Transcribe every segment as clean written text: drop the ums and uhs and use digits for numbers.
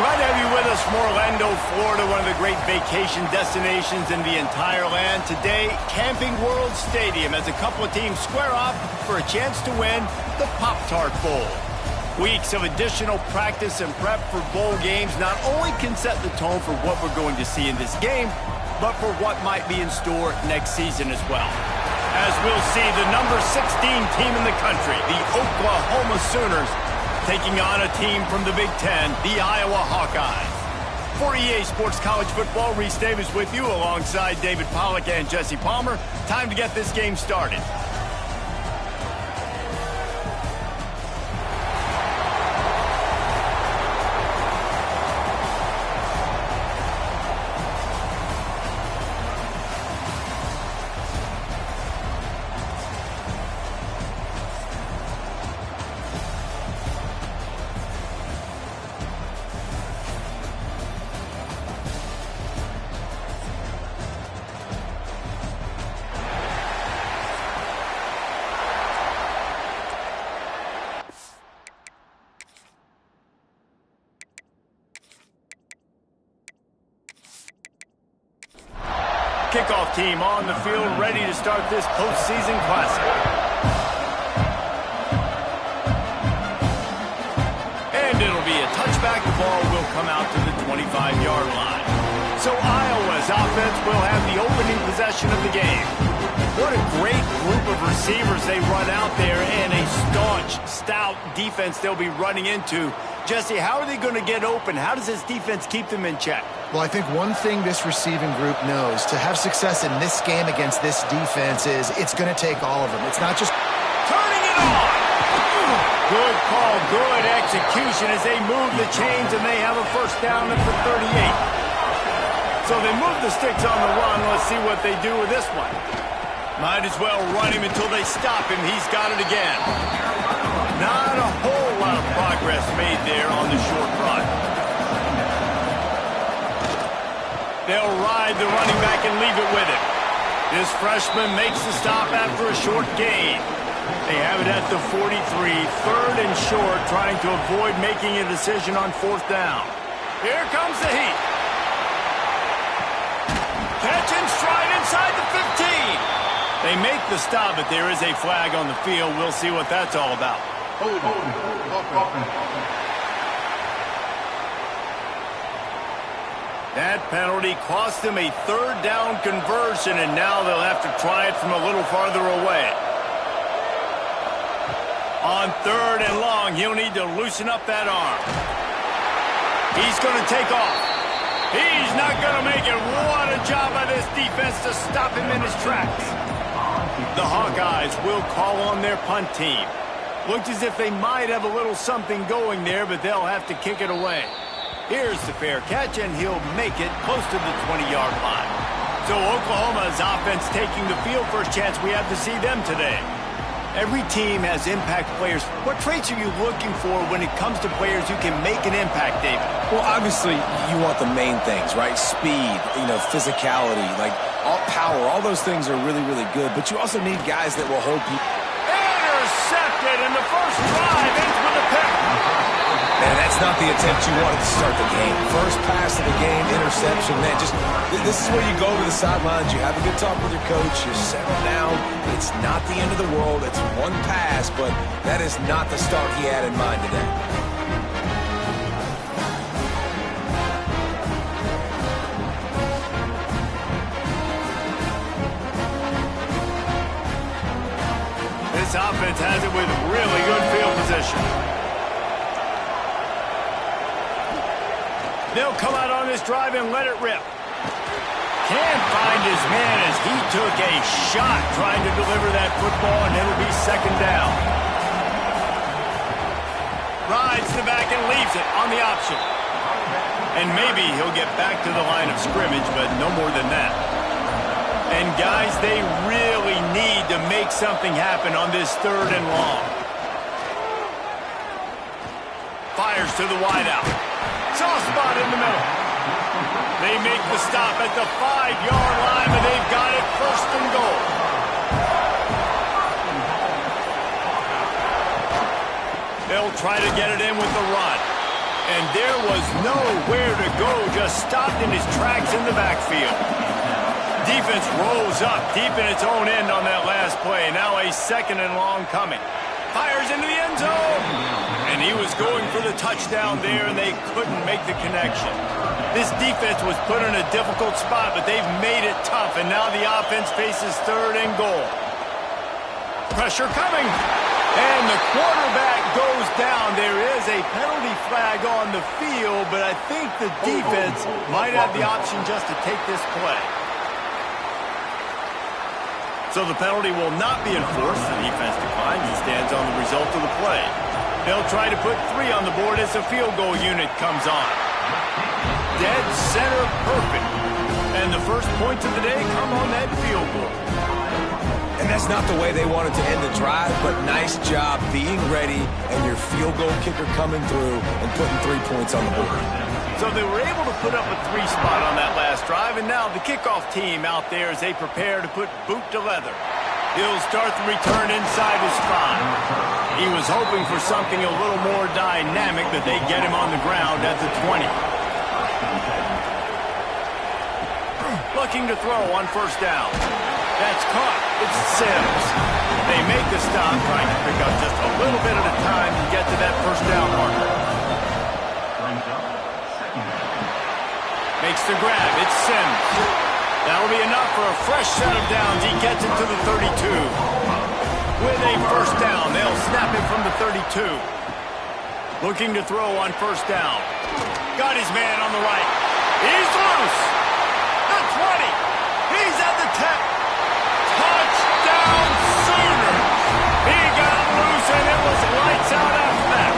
Glad to have you with us from Orlando, Florida, one of the great vacation destinations in the entire land. Today, Camping World Stadium as a couple of teams square off for a chance to win the Pop-Tart Bowl. Weeks of additional practice and prep for bowl games not only can set the tone for what we're going to see in this game, but for what might be in store next season as well. As we'll see, the number 16 team in the country, the Oklahoma Sooners, taking on a team from the Big Ten, the Iowa Hawkeyes. For EA Sports College Football, Reese Davis with you alongside David Pollack and Jesse Palmer. Time to get this game started. Kickoff team on the field, ready to start this postseason classic. And it'll be a touchback. The ball will come out to the 25-yard line. So Iowa's offense will have the opening possession of the game. What a great group of receivers they run out there, and a staunch, stout defense they'll be running into. Jesse, how are they going to get open? How does this defense keep them in check? Well, I think one thing this receiving group knows, to have success in this game against this defense, is it's going to take all of them. It's not just turning it on. Good call, good execution as they move the chains, and they have a first down at the 38. So they move the sticks on the run. Let's see what they do with this one. Might as well run him until they stop him. He's got it again. Not a whole lot of progress made there on the short run. They'll ride the running back and leave it with him. This freshman makes the stop after a short gain. They have it at the 43, third and short, trying to avoid making a decision on fourth down. Here comes the heat. Catch and stride inside the 15. They make the stop, but there is a flag on the field. We'll see what that's all about. That penalty cost them a third down conversion, and now they'll have to try it from a little farther away. On third and long, he'll need to loosen up that arm. He's going to take off. He's not going to make it. What a job by this defense to stop him in his tracks. The Hawkeyes will call on their punt team. Looks as if they might have a little something going there, but they'll have to kick it away. Here's the fair catch, and he'll make it close to the 20-yard line. So Oklahoma's offense taking the field. First chance we have to see them today. Every team has impact players. What traits are you looking for when it comes to players who can make an impact, David? Well, obviously, you want the main things, right? Speed, physicality, like all power. All those things are really, really good. But you also need guys that will hold people. Intercepted, and the first drive ends with a pick. Man, that's not the attempt you wanted to start the game. First pass of the game, interception, man. This is where you go to the sidelines. You have a good talk with your coach. You settle down. It's not the end of the world. It's one pass, but that is not the start he had in mind today. This offense has it with really good field position. They'll come out on this drive and let it rip. Can't find his man as he took a shot trying to deliver that football, and it'll be second down. Rides to the back and leaves it on the option. And maybe he'll get back to the line of scrimmage, but no more than that. And guys, they really need to make something happen on this third and long. Fires to the wideout. Soft spot in the middle. They make the stop at the 5-yard line, but they've got it first and goal. They'll try to get it in with the run. And there was nowhere to go, just stopped in his tracks in the backfield. Defense rolls up deep in its own end on that last play. Now a 2nd and long coming. Fires into the end zone. And he was going for the touchdown there, and they couldn't make the connection. This defense was put in a difficult spot, but they've made it tough, and now the offense faces 3rd and goal. Pressure coming. And the quarterback goes down. There is a penalty flag on the field, but I think the defense might have the option just to take this play. So the penalty will not be enforced. The defense declines and stands on the result of the play. They'll try to put 3 on the board as the field goal unit comes on. Dead center perfect. And the first points of the day come on that field goal. And that's not the way they wanted to end the drive, but nice job being ready and your field goal kicker coming through and putting 3 points on the board. So they were able to put up a 3 spot on that last drive, and now the kickoff team out there as they prepare to put boot to leather. He'll start the return inside his 5. He was hoping for something a little more dynamic, but they get him on the ground at the 20. Looking to throw on 1st down. That's caught. It's Sims. They make the stop, trying to pick up just a little bit at a time to get to that 1st down marker. Makes the grab. It's Sims. That'll be enough for a fresh set of downs. He gets it to the 32. With a 1st down, they'll snap him from the 32. Looking to throw on 1st down. Got his man on the right. He's loose. The 20. He's at the 10. Touchdown Sooners. He got loose and it was lights out after that.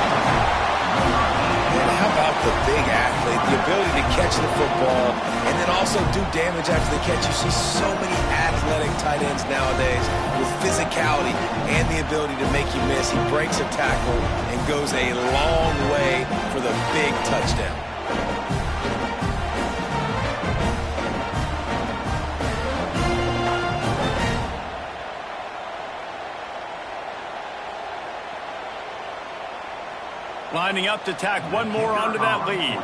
How about the big athlete, the ability to catch the football and then also do damage after the catch? You see so many athletic tight ends nowadays with physicality and the ability to make you miss. He breaks a tackle and goes a long way for the big touchdown. Lining up to tack one more onto that lead.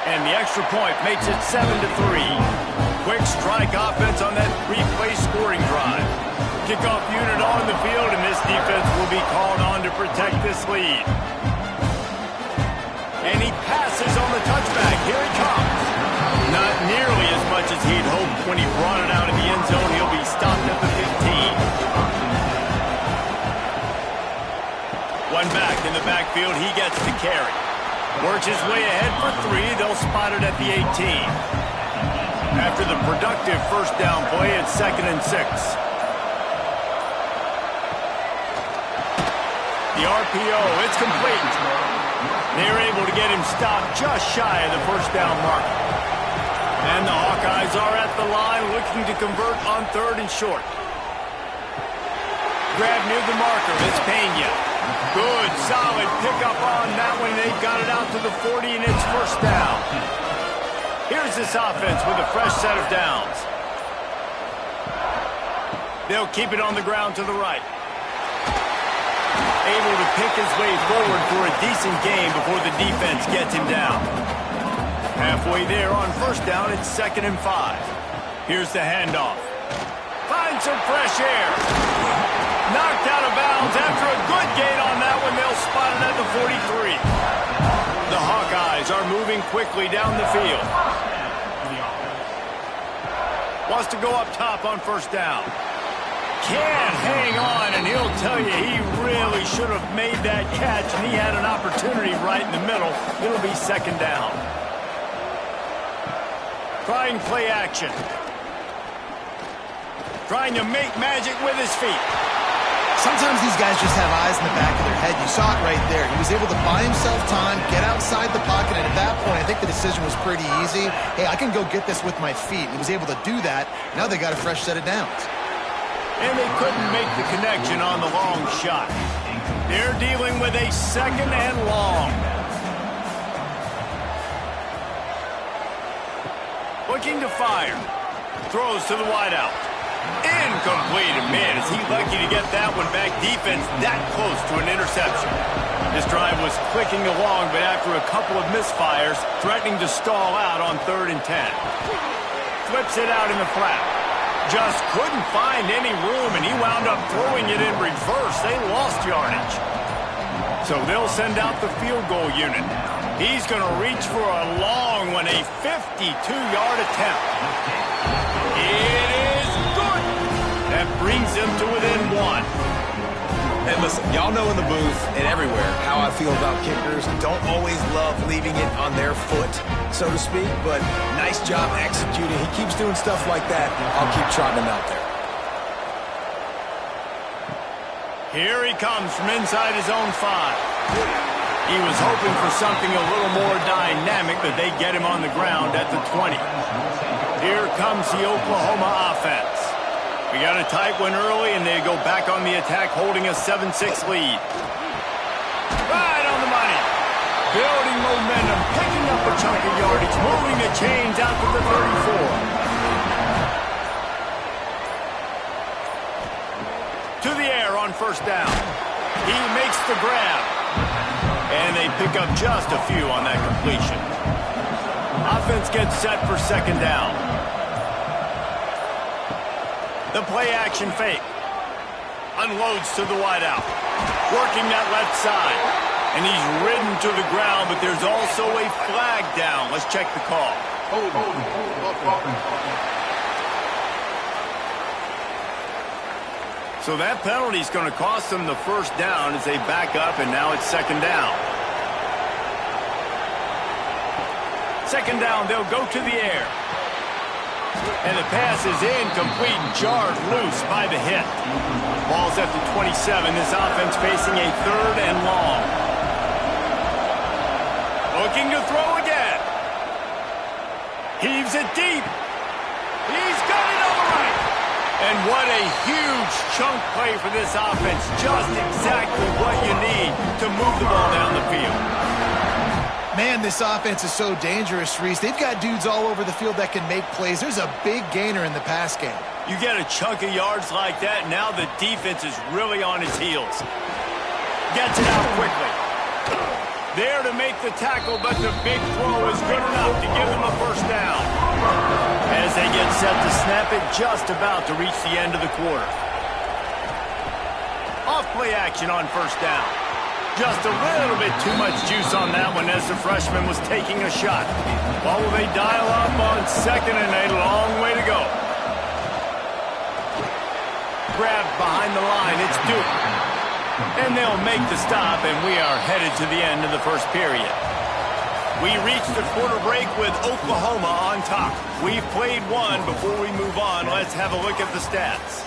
And the extra point makes it 7-3. Quick strike offense on that 3-play scoring drive. Kickoff unit on the field, and this defense will be called on to protect this lead. And he passes on the touchback. Here he comes. Not nearly as much as he'd hoped when he brought it out of the end zone. He'll be stopped at the 15. One back in the backfield, he gets the carry. Works his way ahead for 3. They'll spot it at the 18. After the productive 1st down play, it's 2nd and 6. The RPO, it's complete. They're able to get him stopped just shy of the 1st down mark. And the Hawkeyes are at the line looking to convert on 3rd and short. Grab near the marker, it's Pena. Good, solid pickup on that one. They've got it out to the 40, and it's 1st down. Here's this offense with a fresh set of downs. They'll keep it on the ground to the right. Able to pick his way forward for a decent gain before the defense gets him down. Halfway there on 1st down, it's 2nd and 5. Here's the handoff. Finds some fresh air. Knocked out of bounds after a good gain on that one. They'll spot it at the 43. The Hawkeyes are moving quickly down the field. Wants to go up top on 1st down. Can't hang on, and he'll tell you he really should have made that catch, and he had an opportunity right in the middle. It'll be 2nd down. Trying play action. Trying to make magic with his feet. Sometimes these guys just have eyes in the back of their head. You saw it right there. He was able to buy himself time, get outside the pocket, and at that point, I think the decision was pretty easy. Hey, I can go get this with my feet. He was able to do that. Now they got a fresh set of downs. And they couldn't make the connection on the long shot. They're dealing with a 2nd and long. Looking to fire. Throws to the wideout. Incomplete. And man, is he lucky to get that one back. Defense that close to an interception. This drive was clicking along, but after a couple of misfires, threatening to stall out on 3rd and 10. Flips it out in the flat. Just couldn't find any room, and he wound up throwing it in reverse. They lost yardage. So they'll send out the field goal unit. He's going to reach for a long one, a 52-yard attempt. It is good. That brings him to within 1. And listen, y'all know in the booth and everywhere how I feel about kickers. Don't always love leaving it on their foot, so to speak, but nice job executing. He keeps doing stuff like that. I'll keep trotting him out there. Here he comes from inside his own 5. He was hoping for something a little more dynamic, but they get him on the ground at the 20. Here comes the Oklahoma offense. We got a tight one early, and they go back on the attack, holding a 7-6 lead. Right on the money. Building momentum, picking up a chunk of yardage, moving the chains out to the 34. To the air on 1st down. He makes the grab. And they pick up just a few on that completion. Offense gets set for 2nd down. The play-action fake. Unloads to the wideout. Working that left side. And he's ridden to the ground, but there's also a flag down. Let's check the call. So that penalty is going to cost them the 1st down as they back up, and now it's 2nd down. 2nd down, they'll go to the air. And the pass is incomplete, jarred loose by the hit. Ball's at the 27. This offense facing a 3rd and long. Looking to throw again. Heaves it deep. He's got it on the right. And what a huge chunk play for this offense. Just exactly what you need to move the ball down the field. Man, this offense is so dangerous, Reese. They've got dudes all over the field that can make plays. There's a big gainer in the pass game. You get a chunk of yards like that, now the defense is really on its heels. Gets it out quickly. There to make the tackle, but the big throw is good enough to give them a 1st down. As they get set to snap it, just about to reach the end of the quarter. Off play action on 1st down. Just a little bit too much juice on that one as the freshman was taking a shot. Well, will they dial up on 2nd and a long way to go? Grabbed behind the line, it's Duke. And they'll make the stop, and we are headed to the end of the 1st period. We reach the quarter break with Oklahoma on top. We've played one. Before we move on, let's have a look at the stats.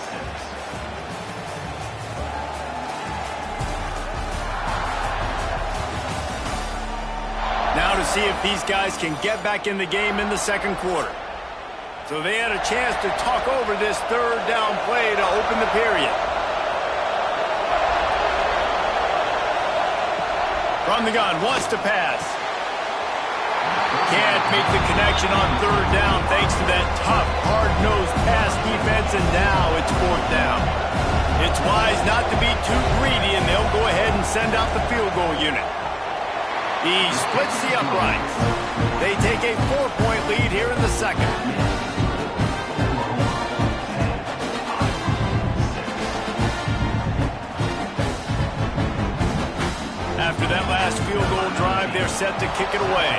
Now to see if these guys can get back in the game in the 2nd quarter. So they had a chance to talk over this 3rd down play to open the period. From the gun, wants to pass. Can't make the connection on 3rd down thanks to that tough, hard-nosed pass defense, and now it's 4th down. It's wise not to be too greedy, and they'll go ahead and send out the field goal unit. He splits the uprights. They take a 4-point lead here in the 2nd. After that last field goal drive, they're set to kick it away.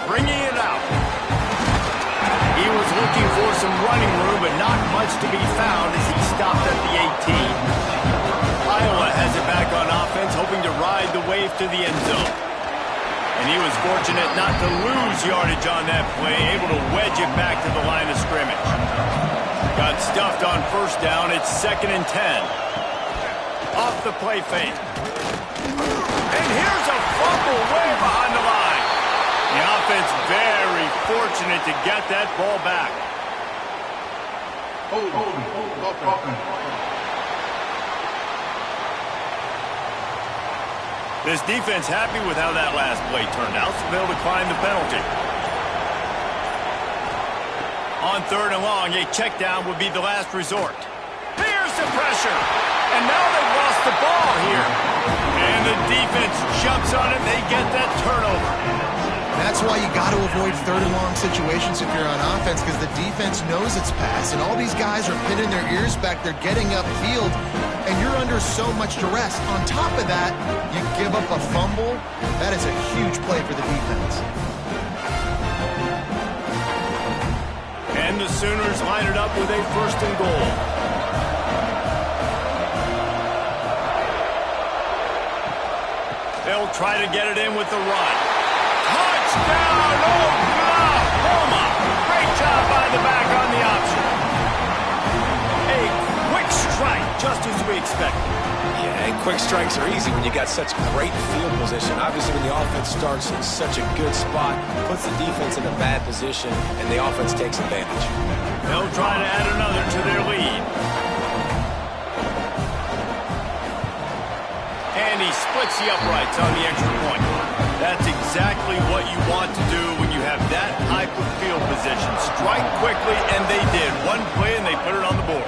Bringing it out. He was looking for some running room, but not much to be found as he stopped at the 18. Iowa has it back on offense, hoping to ride the wave to the end zone. And he was fortunate not to lose yardage on that play, able to wedge it back to the line of scrimmage. Got stuffed on 1st down. It's 2nd and 10. Off the play fake. And here's a fumble way behind the line. The offense very fortunate to get that ball back. This defense happy with how that last play turned out, so they'll decline the penalty. On 3rd and long, a check down would be the last resort. Here's the pressure. And now they've lost the ball here. And the defense jumps on it. They get that turnover. That's why you got to avoid 3rd and long situations if you're on offense, because the defense knows it's pass, and all these guys are pinning their ears back. They're getting upfield, and you're under so much duress. On top of that, you give up a fumble. That is a huge play for the defense. And the Sooners line it up with a 1st and goal. They'll try to get it in with the run. Touchdown, Oklahoma! Great job by the back on the option. A quick strike, just as we expected. Yeah, and quick strikes are easy when you got such great field position. Obviously, when the offense starts in such a good spot, puts the defense in a bad position, and the offense takes advantage. They'll try to add another to their lead. And he splits the uprights on the extra point. That's exactly what you want to do when you have that type of field position. Strike quickly, and they did. One play, and they put it on the board.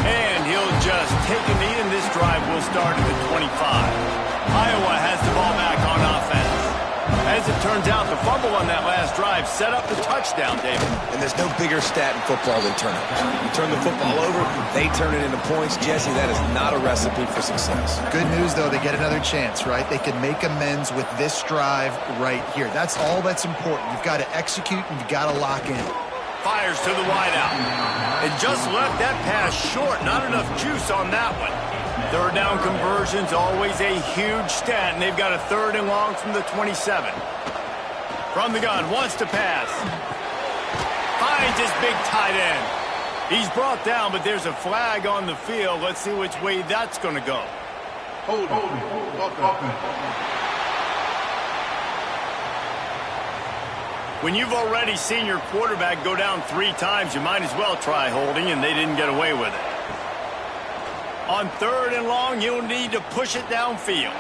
And he'll just take a knee, and this drive will start at the 25. Iowa has the ball back on offense. As it turns out, the fumble on that last drive set up the touchdown, David. And there's no bigger stat in football than turnovers. You turn the football over, they turn it into points. Jesse, that is not a recipe for success. Good news, though, they get another chance, right? They can make amends with this drive right here. That's all that's important. You've got to execute, and you've got to lock in. Fires to the wideout. And just left that pass short. Not enough juice on that one. 3rd down conversion's always a huge stat, and they've got a 3rd and long from the 27. From the gun, wants to pass. Finds his big tight end. He's brought down, but there's a flag on the field. Let's see which way that's going to go. Hold. When you've already seen your quarterback go down 3 times, you might as well try holding, and they didn't get away with it. On 3rd and long, you'll need to push it downfield.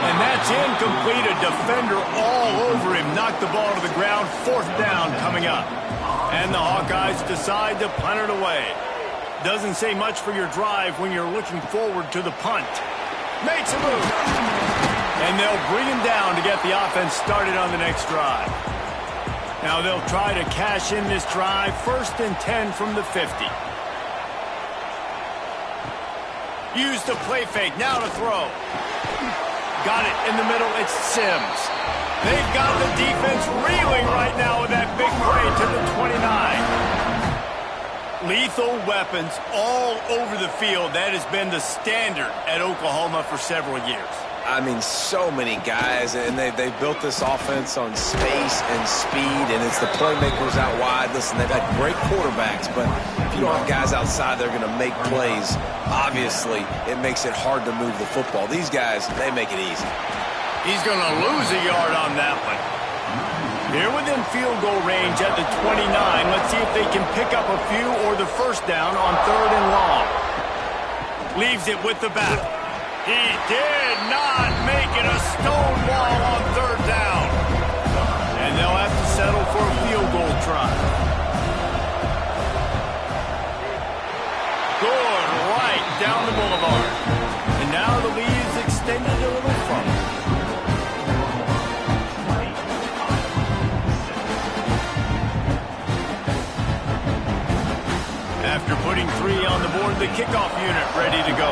And that's incomplete. A defender all over him. Knocked the ball to the ground. 4th down coming up. And the Hawkeyes decide to punt it away. Doesn't say much for your drive when you're looking forward to the punt. Makes a move. And they'll bring him down to get the offense started on the next drive. Now they'll try to cash in this drive. 1st and 10 from the 50. Use the play fake, now to throw. Got it in the middle, it's Sims. They've got the defense reeling right now with that big play to the 29. Lethal weapons all over the field. That has been the standard at Oklahoma for several years. I mean, so many guys, and they've built this offense on space and speed, and it's the playmakers out wide. Listen, they've had great quarterbacks, but if you don't have guys outside that are going to make plays, obviously it makes it hard to move the football. These guys, they make it easy. He's going to lose a yard on that one. Here within field goal range at the 29. Let's see if they can pick up a few or the 1st down on 3rd and long. Leaves it with the back. He did not make it a stone wall on 3rd down. And they'll have to settle for a field goal try. Good right down the boulevard. And now the lead is extended a little further. After putting 3 on the board, the kickoff unit ready to go.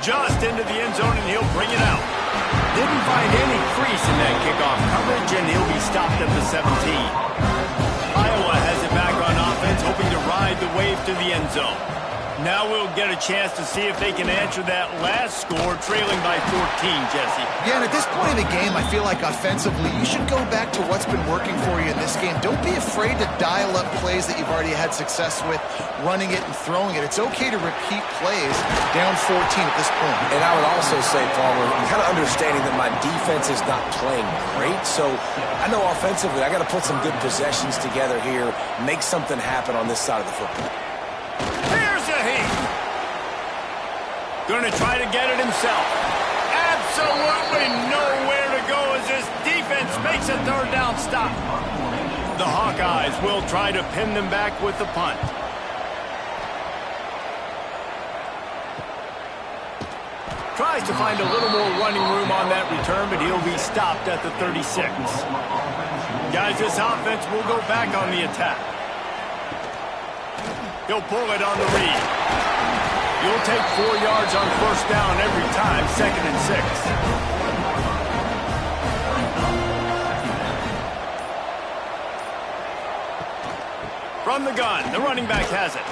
Just into the end zone, and he'll bring it out. Didn't find any crease in that kickoff coverage, and he'll be stopped at the 17. Iowa has it back on offense, hoping to ride the wave to the end zone. Now we'll get a chance to see if they can answer that last score, trailing by 14, Jesse. Yeah, and at this point in the game, I feel like offensively, you should go back to what's been working for you in this game. Don't be afraid to dial up plays that you've already had success with, running it and throwing it. It's okay to repeat plays down 14 at this point. And I would also say, Palmer, kind of understanding that my defense is not playing great, so I know offensively I got to put some good possessions together here, make something happen on this side of the football. Here's a heat. Going to try to get it himself. absolutely nowhere to go as this defense makes a third down stop. The Hawkeyes will try to pin them back with the punt. Tries to find a little more running room on that return, but he'll be stopped at the 36. Guys, this offense will go back on the attack. He'll pull it on the read. You'll take 4 yards on first down every time, 2nd and 6. From the gun, the running back has it.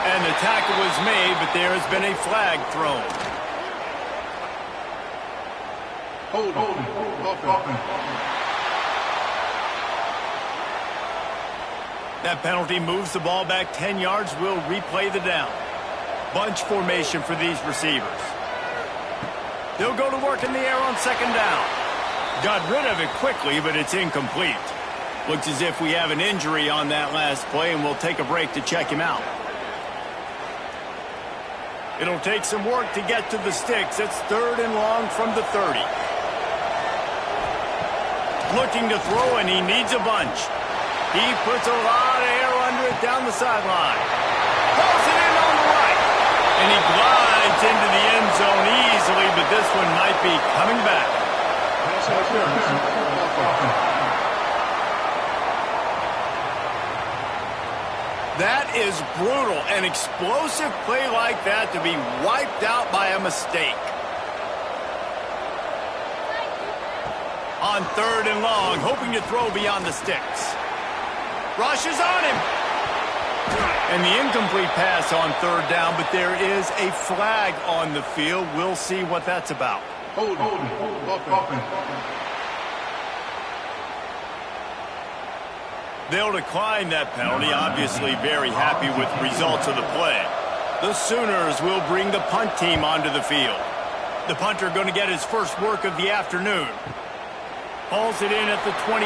And the tackle was made, but there has been a flag thrown. Hold on. That penalty moves the ball back 10 yards. We'll replay the down. Bunch formation for these receivers. They'll go to work in the air on 2nd down. Got rid of it quickly, but it's incomplete. Looks as if we have an injury on that last play, and we'll take a break to check him out. It'll take some work to get to the sticks. It's 3rd and long from the 30. Looking to throw, and he needs a bunch. He puts a lot of air under it down the sideline. Pulls it in on the right. And he glides into the end zone easily, but this one might be coming back. That is brutal. An explosive play like that to be wiped out by a mistake. On 3rd and long, hoping to throw beyond the sticks. Rushes on him. And the incomplete pass on 3rd down, but there is a flag on the field. We'll see what that's about. Hold on. They'll decline that penalty, obviously very happy with the results of the play. The Sooners will bring the punt team onto the field. The punter going to get his first work of the afternoon. Pulls it in at the 25.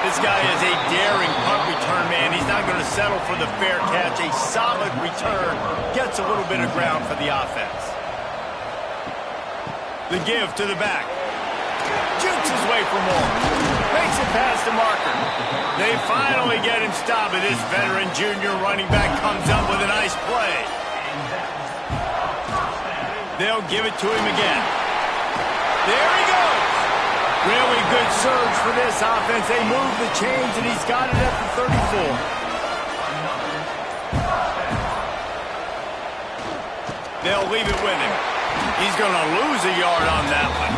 This guy is a daring punt return man. He's not going to settle for the fair catch. A solid return. Gets a little bit of ground for the offense. The give to the back. Jukes his way for more. Makes it past the marker. They finally get him stopped, but this veteran junior running back comes up with a nice play. They'll give it to him again. There he goes. Really good surge for this offense. They move the chains, and he's got it at the 34. They'll leave it with him. He's going to lose a yard on that one.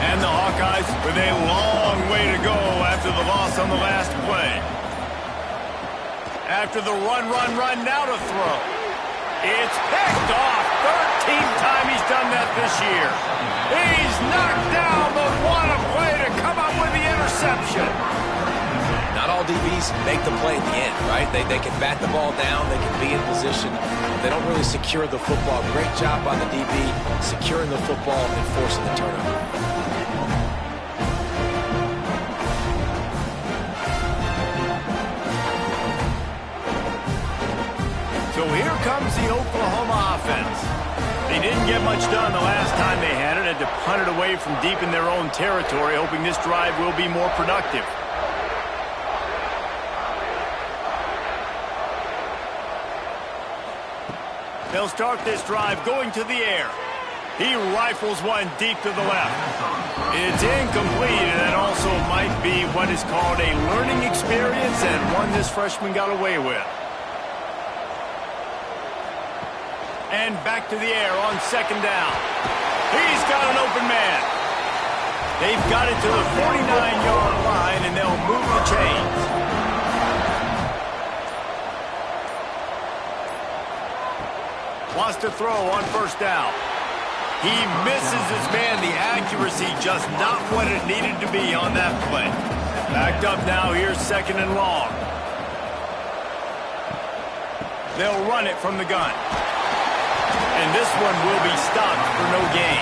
And the Hawkeyes with a long way to go after the loss on the last play. After the run, now to throw. It's picked off. 13th time he's done that this year. He's knocked down, but what a play to come up with the interception. Not all DBs make the play at the end, right? They can bat the ball down, they can be in position. They don't really secure the football. Great job by the DB securing the football and forcing the turnover. So here comes the Oklahoma offense. They didn't get much done the last time they had it. Had to punt it away from deep in their own territory, hoping this drive will be more productive. They'll start this drive going to the air. He rifles one deep to the left. It's incomplete, and that also might be what is called a learning experience, and one this freshman got away with. And back to the air on 2nd down. He's got an open man. They've got it to the 49-yard line, and they'll move the chains. Wants to throw on 1st down. He misses his man. The accuracy just not what it needed to be on that play. Backed up now. Here's 2nd and long. They'll run it from the gun. And this one will be stopped for no gain.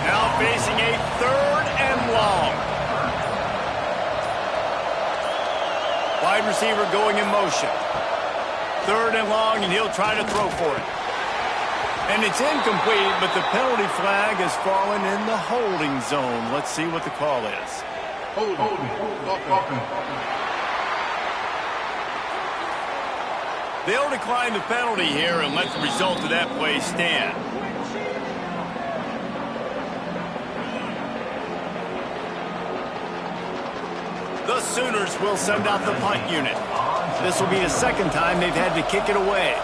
Now facing a 3rd and long. Wide receiver going in motion. 3rd and long, and he'll try to throw for it. And it's incomplete, but the penalty flag has fallen in the holding zone. Let's see what the call is. Holding. Offense. They'll decline the penalty here and let the result of that play stand. The Sooners will send out the punt unit. This will be the second time they've had to kick it away.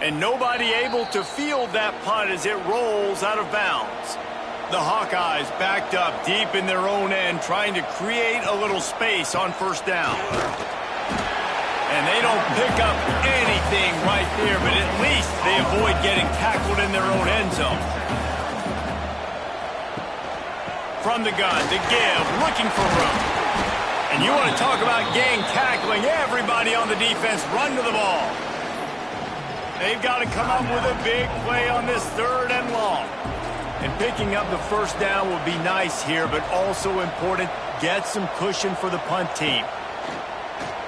And nobody able to field that punt as it rolls out of bounds. The Hawkeyes backed up deep in their own end, trying to create a little space on first down. And they don't pick up anything right there, but at least they avoid getting tackled in their own end zone. From the gun, to give, looking for room. And you want to talk about gang tackling, everybody on the defense run to the ball. They've got to come up with a big play on this 3rd and long. And picking up the first down will be nice here, but also important, get some cushion for the punt team.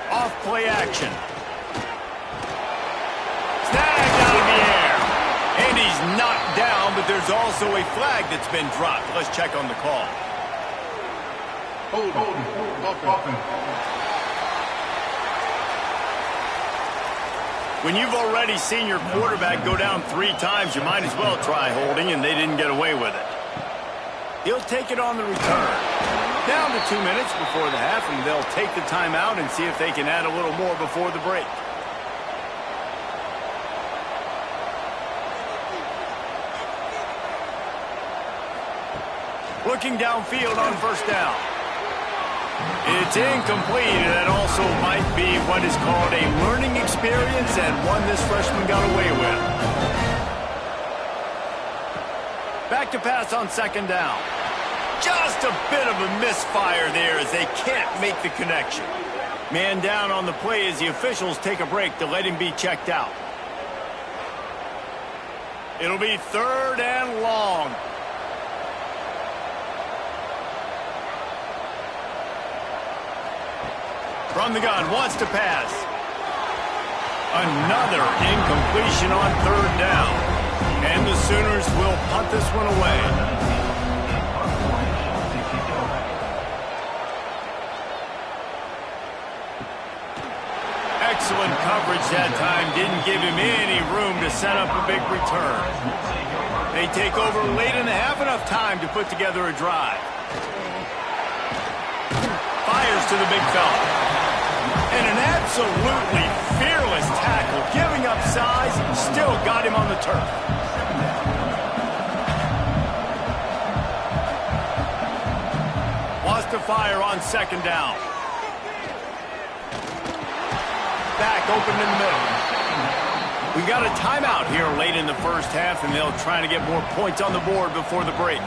Off play action. Snagged out of the air. And he's knocked down, but there's also a flag that's been dropped. Let's check on the call. Holding. When you've already seen your quarterback go down 3 times, you might as well try holding, and they didn't get away with it. He'll take it on the return. Down to 2 minutes before the half, and they'll take the timeout and see if they can add a little more before the break. Looking downfield on first down. It's incomplete, and that also might be what is called a learning experience and one this freshman got away with. Back to pass on second down. Just a bit of a misfire there as they can't make the connection. Man down on the play as the officials take a break to let him be checked out. It'll be 3rd and long. From the gun, wants to pass. Another incompletion on 3rd down. And the Sooners will punt this one away. Excellent coverage that time. Didn't give him any room to set up a big return. They take over late in the half, enough time to put together a drive. Fires to the big fella. And an absolutely fearless tackle, giving up size, still got him on the turf. Wants to fire on second down. Back open in the middle. We got a timeout here late in the first half, and they'll try to get more points on the board before the break.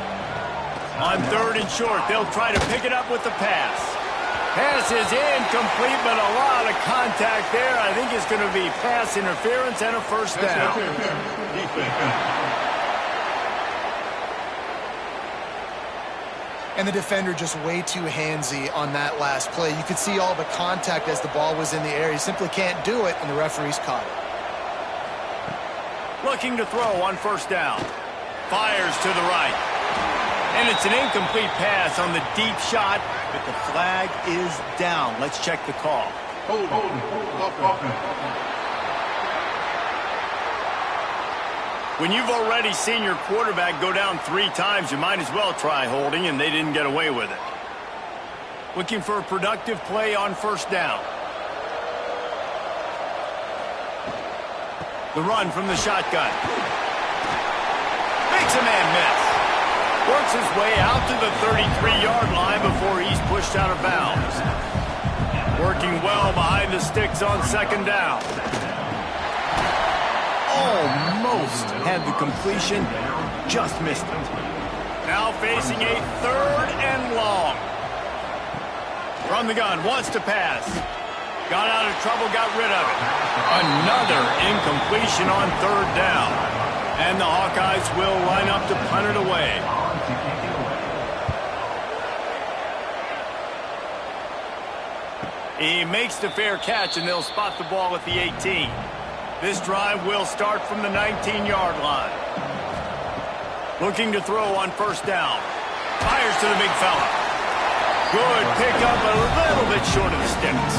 On 3rd and short, they'll try to pick it up with the pass. Pass is incomplete, but a lot of contact there. I think it's going to be pass interference and a first down. And the defender just way too handsy on that last play. You could see all the contact as the ball was in the air. He simply can't do it, and the referees caught it. Looking to throw on first down. Fires to the right. And it's an incomplete pass on the deep shot, but the flag is down. Let's check the call. When you've already seen your quarterback go down 3 times, you might as well try holding, and they didn't get away with it. Looking for a productive play on first down. The run from the shotgun. Makes a man miss. Works his way out to the 33-yard line before he's pushed out of bounds. Working well behind the sticks on second down. Almost had the completion, just missed it. Now facing a 3rd and long. From the gun, wants to pass. Got out of trouble, got rid of it. Another incompletion on 3rd down. And the Hawkeyes will line up to punt it away. He makes the fair catch, and they'll spot the ball at the 18. This drive will start from the 19-yard line. Looking to throw on first down. Fires to the big fella. Good pickup, a little bit short of the sticks.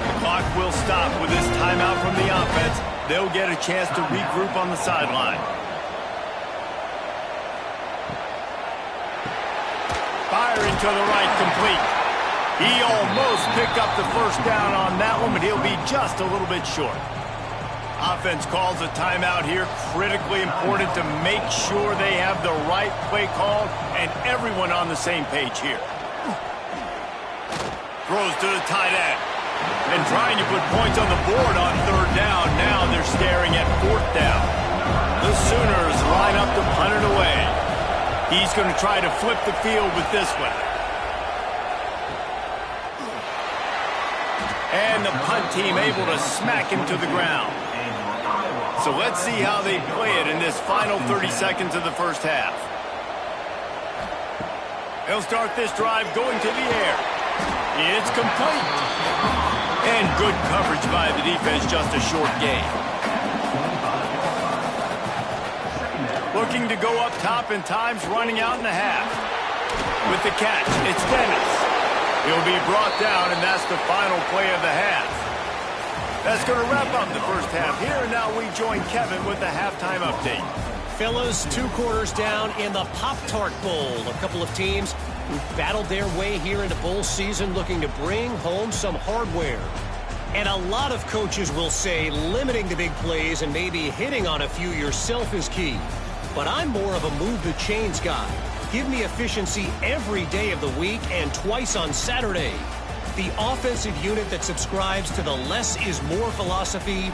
The clock will stop with this timeout from the offense. They'll get a chance to regroup on the sideline. Firing to the right, complete. He almost picked up the first down on that one, but he'll be just a little bit short. Offense calls a timeout here. Critically important to make sure they have the right play called and everyone on the same page here. Throws to the tight end. And trying to put points on the board on third down. Now they're staring at fourth down. The Sooners line up to punt it away. He's going to try to flip the field with this one. And the punt team able to smack him to the ground. So let's see how they play it in this final 30 seconds of the first half. They'll start this drive going to the air. It's complete. And good coverage by the defense, just a short gain. Looking to go up top, and time's running out in the half. With the catch, it's Dennis. He'll be brought down, and that's the final play of the half. That's going to wrap up the first half here, and now we join Kevin with the halftime update. Fellas, 2 quarters down in the Pop-Tart Bowl. A couple of teams who've battled their way here into bowl season looking to bring home some hardware. And a lot of coaches will say limiting the big plays and maybe hitting on a few yourself is key. But I'm more of a move the chains guy. Give me efficiency every day of the week and twice on Saturday. The offensive unit that subscribes to the less is more philosophy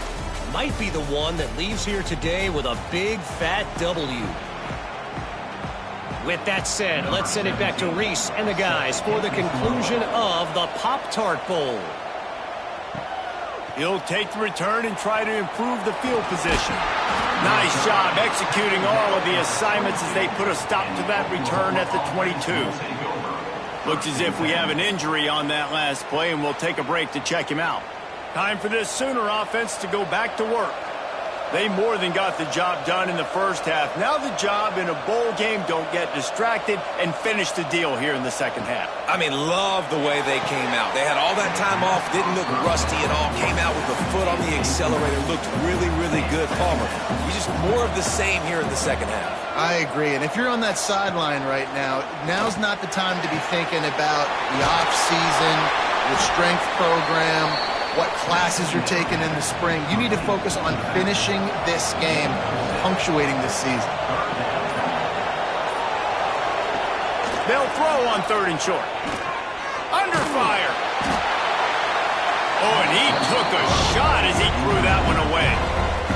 might be the one that leaves here today with a big fat W. With that said, let's send it back to Reese and the guys for the conclusion of the Pop-Tart Bowl. He'll take the return and try to improve the field position. Nice job executing all of the assignments as they put a stop to that return at the 22. Looks as if we have an injury on that last play, and we'll take a break to check him out. Time for this Sooner offense to go back to work. They more than got the job done in the first half. Now the job in a bowl game, don't get distracted and finish the deal here in the second half. I mean, love the way they came out. They had all that time off, didn't look rusty at all, came out with the foot on the accelerator, looked really, really good. Palmer, he's just more of the same here in the second half. I agree, and if you're on that sideline right now, now's not the time to be thinking about the off-season, your strength program, what classes you're taking in the spring. You need to focus on finishing this game, punctuating this season. They'll throw on third and short. Under fire. Oh, and he took a shot as he threw that one away.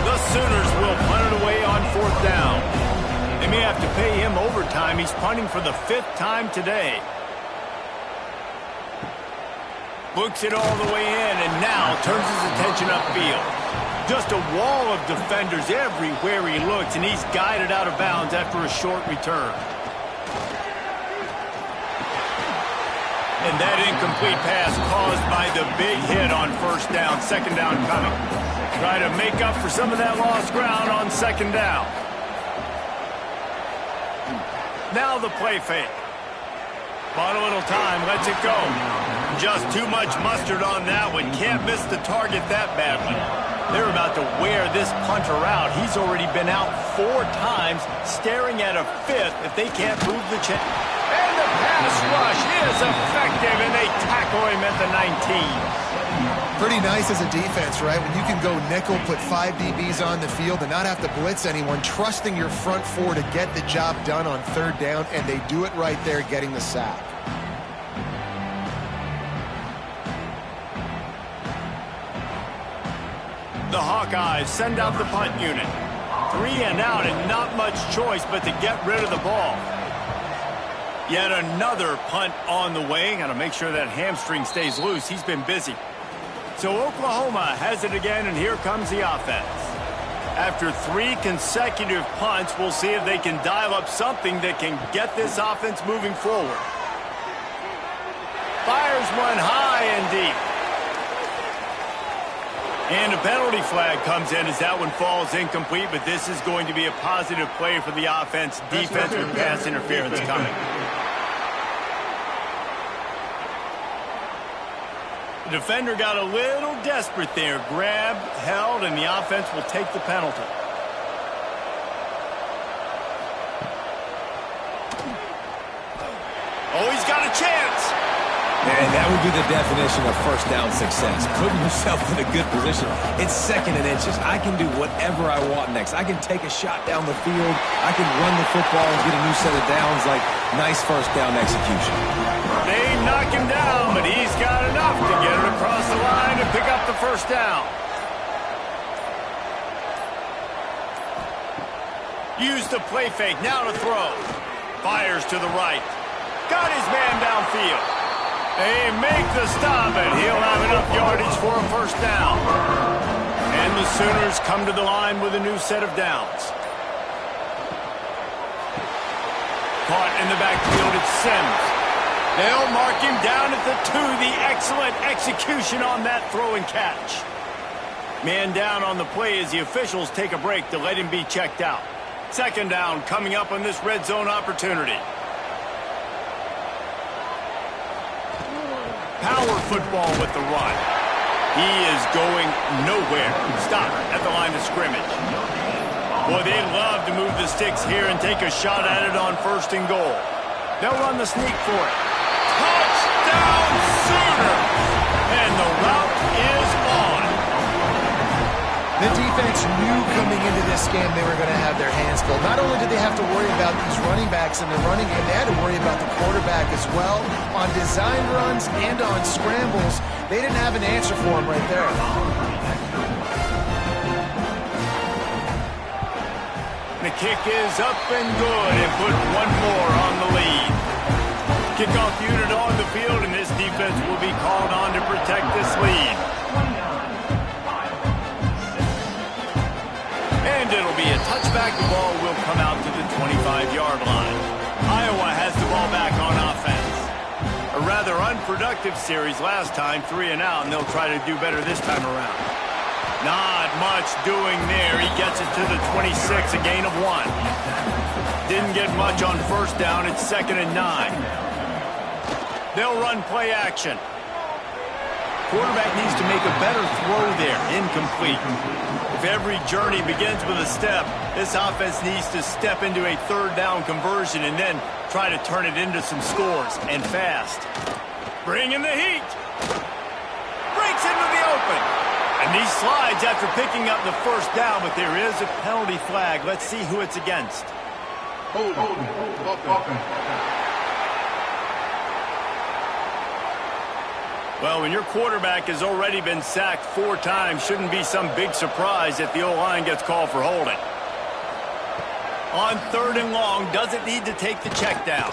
The Sooners will punt it away on fourth down. They may have to pay him overtime. He's punting for the 5th time today. Looks it all the way in, and now turns his attention upfield. Just a wall of defenders everywhere he looks, and he's guided out of bounds after a short return. And that incomplete pass caused by the big hit on first down, second down coming. Try to make up for some of that lost ground on second down. Now the play fake. Bought a little time, lets it go. Just too much mustard on that one. Can't miss the target that badly. They're about to wear this punter out. He's already been out 4 times, staring at a 5th if they can't move the chain. And the pass rush is effective, and they tackle him at the 19. Pretty nice as a defense, right? When you can go nickel, put 5 DBs on the field and not have to blitz anyone, trusting your front 4 to get the job done on third down, and they do it right there, getting the sack. The Hawkeyes send out the punt unit. 3 and out, and not much choice but to get rid of the ball. Yet another punt on the way. Got to make sure that hamstring stays loose. He's been busy. So Oklahoma has it again, and here comes the offense. After 3 consecutive punts, we'll see if they can dial up something that can get this offense moving forward. Fires one high and deep. And a penalty flag comes in as that one falls incomplete, but this is going to be a positive play for the offense. Defense with pass interference coming. The defender got a little desperate there. Grabbed, held, and the offense will take the penalty. Oh, he's got a chance. And that would be the definition of first down success. Putting yourself in a good position. It's 2nd and inches. I can do whatever I want next. I can take a shot down the field. I can run the football and get a new set of downs. Like, nice first down execution. They knock him down, but he's got enough to get it across the line and pick up the first down. Use the play fake. Now to throw. Fires to the right. Got his man downfield. They make the stop, and he'll have enough yardage for a first down. And the Sooners come to the line with a new set of downs. Caught in the backfield, it's Sims. They'll mark him down at the 2. The excellent execution on that throw and catch. Man down on the play as the officials take a break to let him be checked out. 2nd down coming up on this red zone opportunity. Power football with the run. He is going nowhere. Stop at the line of scrimmage. Boy, they'd love to move the sticks here and take a shot at it on 1st and goal. They'll run the sneak for it. Touchdown, Sooners! And the route is on. The defense knew coming into this game they were going to have their hands full. Not only did they have to worry about these running backs in the running game, they had to worry about the quarterback as well. On design runs and on scrambles, they didn't have an answer for him right there. The kick is up and good and put one more on the lead. Kickoff unit on the field, and this defense will be called on to protect this lead. And it'll be a touchback. The ball will come out to the 25-yard line. Iowa has the ball back on offense. A rather unproductive series last time, 3 and out, and they'll try to do better this time around. Not much doing there. He gets it to the 26, a gain of 1. Didn't get much on 1st down. It's 2nd and 9. They'll run play action. Quarterback needs to make a better throw there. Incomplete. If every journey begins with a step, this offense needs to step into a 3rd down conversion and then try to turn it into some scores, and fast. Bring in the heat. Breaks into the open. And he slides after picking up the 1st down, but there is a penalty flag. Let's see who it's against. Hold. Well, when your quarterback has already been sacked 4 times, shouldn't be some big surprise if the O-line gets called for holding. On 3rd and long, doesn't need to take the check down.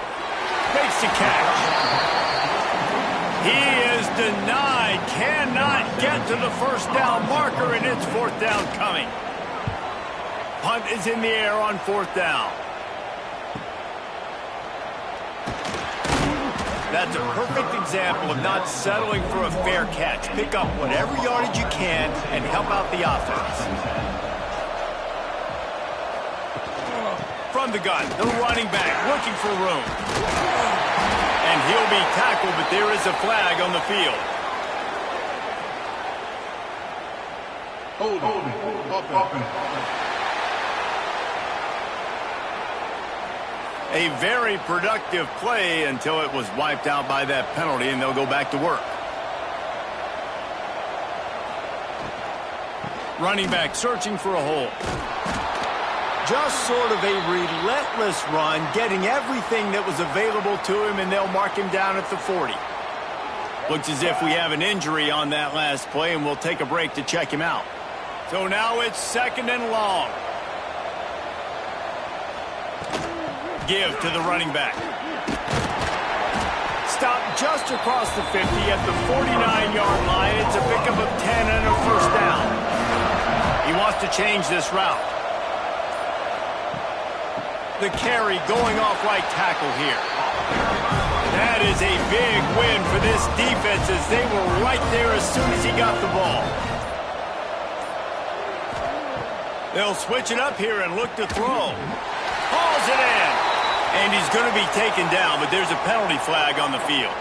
Makes the catch. He is denied. Cannot get to the 1st down marker, and it's 4th down coming. Punt is in the air on 4th down. That's a perfect example of not settling for a fair catch. Pick up whatever yardage you can and help out the offense. From the gun, the running back looking for room. And he'll be tackled, but there is a flag on the field. A very productive play until it was wiped out by that penalty, and they'll go back to work. Running back searching for a hole. Just sort of a relentless run, getting everything that was available to him, and they'll mark him down at the 40. Looks as if we have an injury on that last play, and we'll take a break to check him out. So now it's 2nd and long. Give to the running back. Stop just across the 50 at the 49-yard line. It's a pickup of 10 and a 1st down. He wants to change this route. The carry going off right tackle here. That is a big win for this defense as they were right there as soon as he got the ball. They'll switch it up here and look to throw. Hauls it in. And he's going to be taken down, but there's a penalty flag on the field.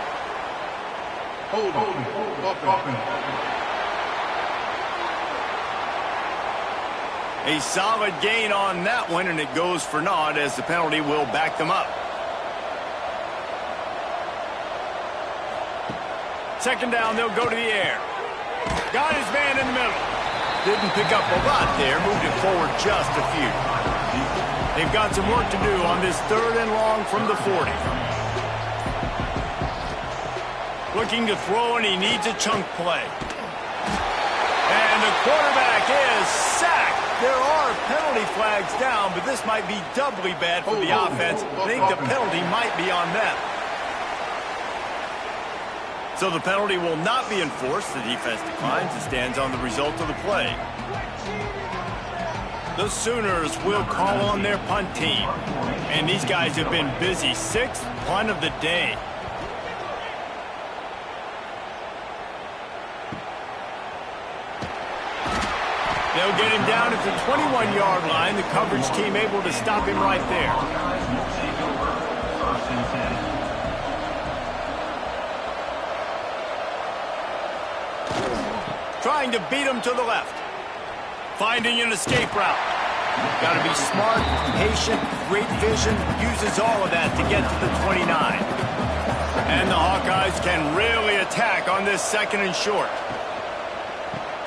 A solid gain on that one, and it goes for naught as the penalty will back them up. Second down, they'll go to the air. Got his man in the middle. Didn't pick up a lot there, moved it forward just a few. They've got some work to do on this 3rd and long from the 40. Looking to throw, and he needs a chunk play. And the quarterback is sacked. There are penalty flags down, but this might be doubly bad for the offense. I think the penalty might be on them. So the penalty will not be enforced. The defense declines and stands on the result of the play. The Sooners will call on their punt team. And these guys have been busy. 6th punt of the day. They'll get him down at the 21-yard line. The coverage team able to stop him right there. Trying to beat him to the left. Finding an escape route. Got to be smart, patient, great vision. Uses all of that to get to the 29. And the Hawkeyes can really attack on this 2nd and short.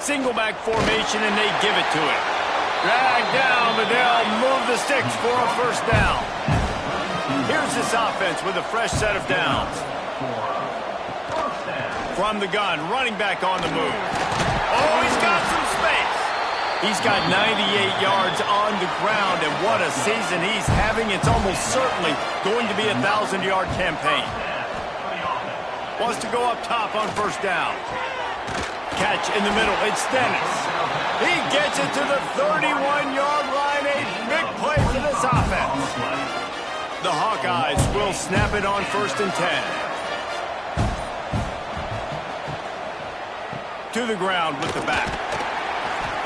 Single back formation, and they give it to him. Drag down, but they'll move the sticks for a 1st down. Here's this offense with a fresh set of downs. From the gun, running back on the move. Oh, he's got some space. He's got 98 yards on the ground, and what a season he's having. It's almost certainly going to be a 1,000-yard campaign. Wants to go up top on 1st down. Catch in the middle. It's Dennis. He gets it to the 31-yard line. A big play for this offense. The Hawkeyes will snap it on 1st and 10. To the ground with the back.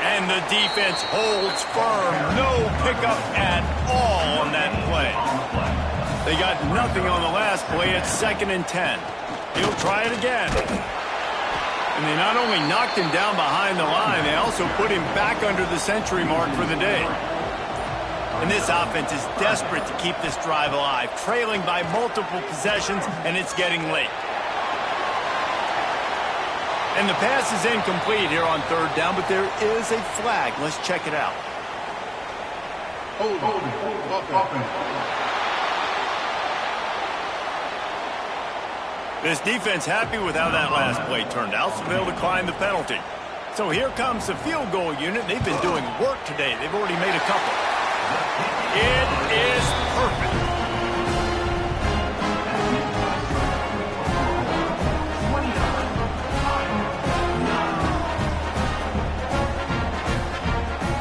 And the defense holds firm. No pickup at all on that play. They got nothing on the last play. It's 2nd and 10. He'll try it again. And they not only knocked him down behind the line, they also put him back under the century mark for the day. And this offense is desperate to keep this drive alive, trailing by multiple possessions, and it's getting late. And the pass is incomplete here on 3rd down, but there is a flag. Let's check it out. This defense happy with how that last play turned out, so they'll decline the penalty. So here comes the field goal unit. They've been doing work today. They've already made a couple. It is perfect.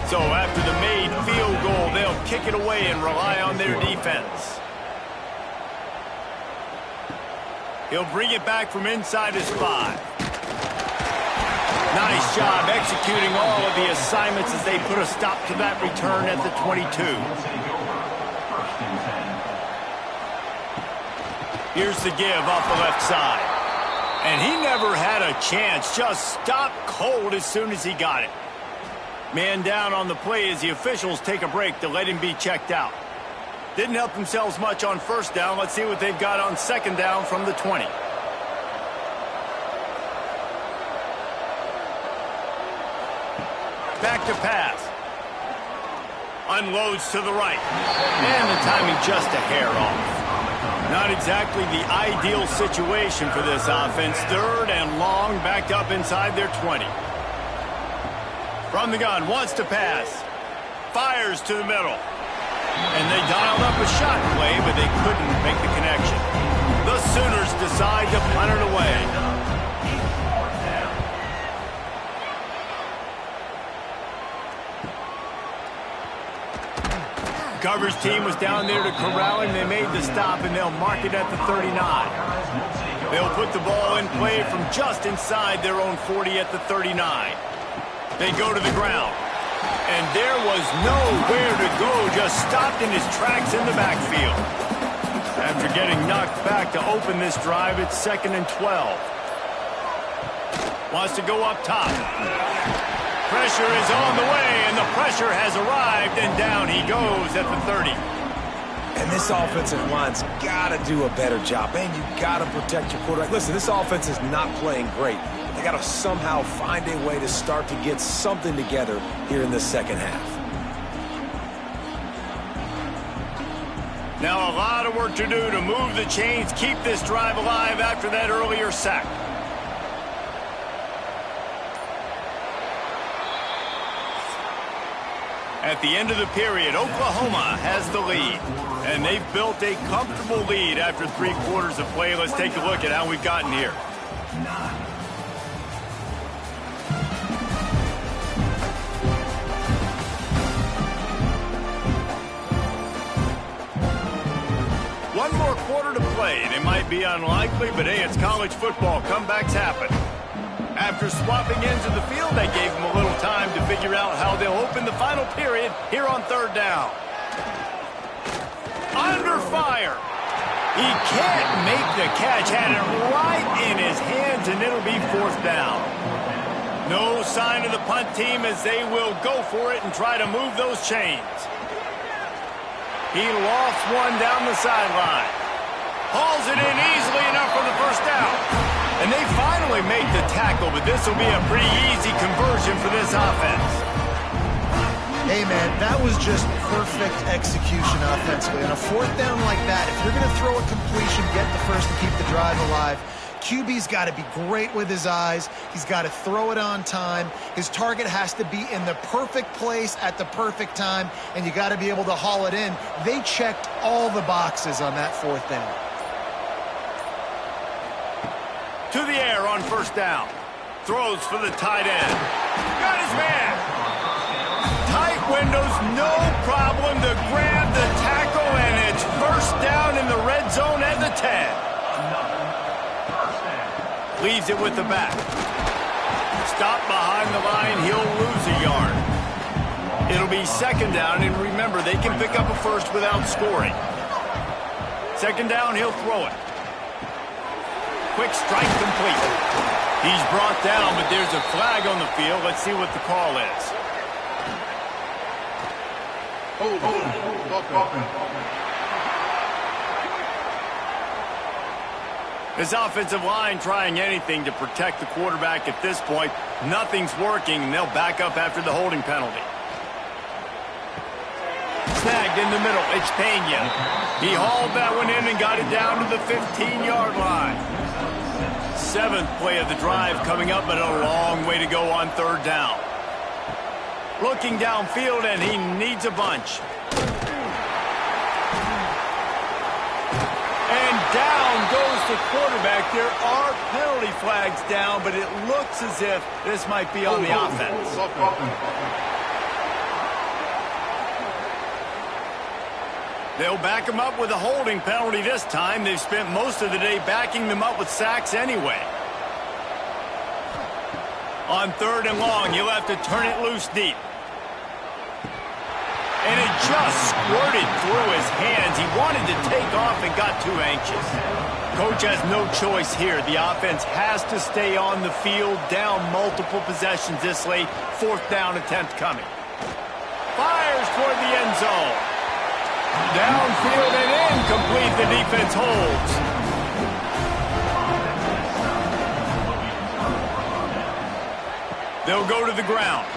So after the made field goal, they'll kick it away and rely on their defense. He'll bring it back from inside his 5. Nice job executing all of the assignments as they put a stop to that return at the 22. Here's the give off the left side. And he never had a chance. Just stopped cold as soon as he got it. Man down on the play as the officials take a break to let him be checked out. Didn't help themselves much on 1st down. Let's see what they've got on 2nd down from the 20. Back to pass. Unloads to the right. And the timing just a hair off. Not exactly the ideal situation for this offense. 3rd and long, backed up inside their 20. From the gun, wants to pass. Fires to the middle. And they dialed up a shot play, but they couldn't make the connection. The Sooners decide to punt it away. coverage team was down there to corral him. They made the stop, and they'll mark it at the 39. They'll put the ball in play from just inside their own 40 at the 39. They go to the ground. And there was nowhere to go, just stopped in his tracks in the backfield. After getting knocked back to open this drive, it's 2nd and 12. Wants to go up top. Pressure is on the way, and the pressure has arrived, and down he goes at the 30. And this offensive line's got to do a better job. Man, you got to protect your quarterback. Listen, this offense is not playing great. They got to somehow find a way to start to get something together here in the second half. Now a lot of work to do to move the chains, keep this drive alive after that earlier sack. At the end of the period, Oklahoma has the lead. And they've built a comfortable lead after 3 quarters of play. Let's take a look at how we've gotten here. One more quarter to play, and it might be unlikely, but hey, it's college football. Comebacks happen. After swapping ends of the field, they gave them a little time to figure out how they'll open the final period here on 3rd down. Under fire. He can't make the catch. Had it right in his hands, and it'll be 4th down. No sign of the punt team as they will go for it and try to move those chains. He lofts one down the sideline. Hauls it in easily enough for the 1st down. And they finally make the tackle, but this will be a pretty easy conversion for this offense. Hey, man, that was just perfect execution offensively. On a 4th down like that, if you're going to throw a completion, get the first and keep the drive alive, QB's got to be great with his eyes. He's got to throw it on time. His target has to be in the perfect place at the perfect time, and you got to be able to haul it in. They checked all the boxes on that 4th down. To the air on 1st down. Throws for the tight end. Got his man. Tight windows, no problem to grab the tackle, and it's 1st down in the red zone at the 10. Leaves it with the back. Stop behind the line, he'll lose a yard. It'll be 2nd down, and remember, they can pick up a first without scoring. 2nd down, he'll throw it. Quick strike complete. He's brought down, but there's a flag on the field. Let's see what the call is. This offensive line trying anything to protect the quarterback at this point. Nothing's working, and they'll back up after the holding penalty. Snagged in the middle, it's Pena. He hauled that one in and got it down to the 15-yard line. 7th play of the drive coming up, but a long way to go on 3rd down. Looking downfield, and he needs a bunch. And down goes the quarterback. There are penalty flags down, but it looks as if this might be on the offense. They'll back him up with a holding penalty this time. They've spent most of the day backing them up with sacks anyway. On 3rd and long, you'll have to turn it loose deep. And it just squirted through his hands. He wanted to take off and got too anxious. Coach has no choice here. The offense has to stay on the field, down multiple possessions this late. 4th down attempt coming. Fires toward the end zone. Downfield and incomplete. The defense holds. They'll go to the ground.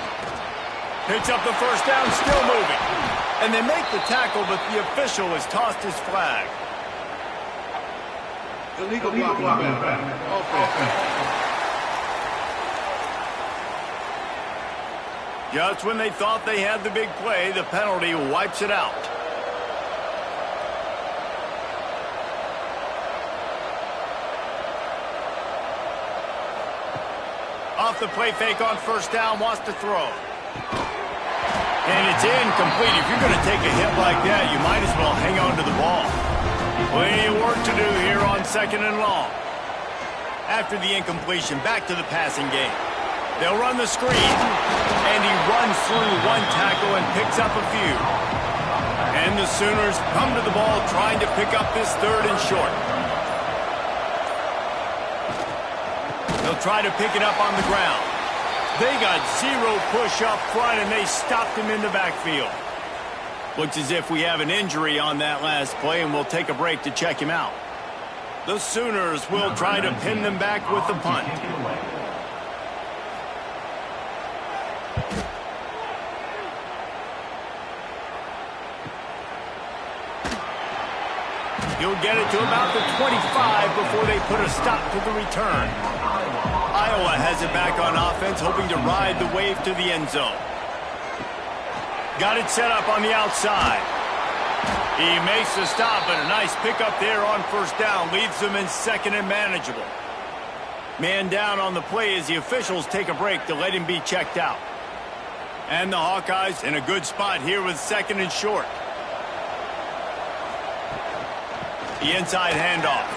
Picks up the 1st down, still moving. And they make the tackle, but the official has tossed his flag. Illegal blocking. Just when they thought they had the big play, the penalty wipes it out. Off the play fake on 1st down, wants to throw. And it's incomplete. If you're going to take a hit like that, you might as well hang on to the ball. Plenty of work to do here on 2nd and long. After the incompletion, back to the passing game. They'll run the screen. And he runs through one tackle and picks up a few. And the Sooners come to the ball trying to pick up this 3rd and short. They'll try to pick it up on the ground. They got 0 push up front, and they stopped him in the backfield. Looks as if we have an injury on that last play, and we'll take a break to check him out. The Sooners will try to pin them back with the punt. He'll get it to about the 25 before they put a stop to the return. Iowa has it back on offense, hoping to ride the wave to the end zone. Got it set up on the outside. He makes the stop, and a nice pickup there on 1st down. Leaves them in 2nd and manageable. Man down on the play as the officials take a break to let him be checked out. And the Hawkeyes in a good spot here with 2nd and short. The inside handoff.